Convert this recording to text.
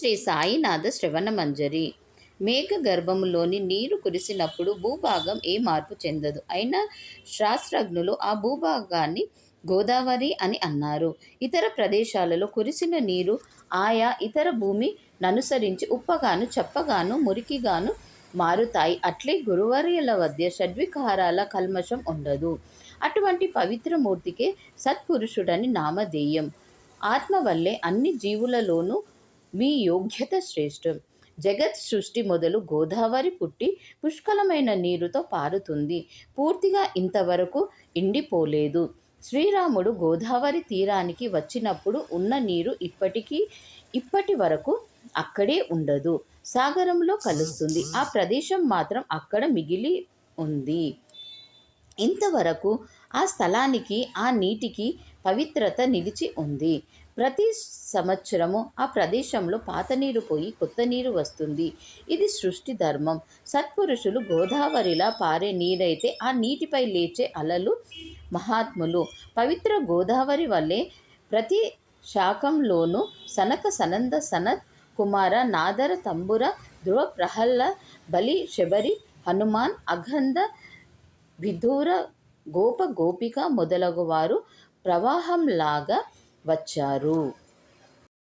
శ్రీ సాయినాథ శ్రవణ మంజరి. మేఘ గర్భములోని నీరు కురిసినప్పుడు భూభాగం ఏ మార్పు చెందదు. అయినా శాస్త్రజ్ఞులు ఆ భూభాగాన్ని గోదావరి అని అన్నారు. ఇతర ప్రదేశాలలో కురిసిన నీరు ఆయా ఇతర భూమి ననుసరించి ఉప్పగాను, చప్పగాను, మురికిగాను మారుతాయి. అట్లే గురువర్యుల వద్ద షడ్వికారాల కల్మషం ఉండదు. అటువంటి పవిత్రమూర్తికే సత్పురుషుడని నామధేయం. ఆత్మ వల్లే అన్ని జీవులలోనూ మీ యోగ్యత శ్రేష్టం. జగత్ సృష్టి మొదలు గోదావరి పుట్టి పుష్కలమైన నీరుతో పారుతుంది. పూర్తిగా ఇంతవరకు ఎండిపోలేదు. శ్రీరాముడు గోదావరి తీరానికి వచ్చినప్పుడు ఉన్న నీరు ఇప్పటి వరకు అక్కడే ఉండదు. సాగరంలో కలుస్తుంది. ఆ ప్రదేశం మాత్రం అక్కడ మిగిలి ఉంది. ఇంతవరకు ఆ స్థలానికి, ఆ నీటికి పవిత్రత నిలిచి ఉంది. ప్రతి సంవత్సరము ఆ ప్రదేశంలో పాత నీరు పోయి కొత్త నీరు వస్తుంది. ఇది సృష్టి ధర్మం. సత్పురుషులు గోదావరిలా పారే నీరైతే ఆ నీటిపై లేచే అలలు మహాత్ములు. పవిత్ర గోదావరి వల్లే ప్రతి శాఖంలోనూ సనక సనంద సనత్ కుమార నాదర తంబుర ధ్రువ ప్రహల్ల బలి శబరి హనుమాన్ అగంధ విధూర గోప గోపిక మొదలగు వారు ప్రవాహంలాగా వచ్చారు.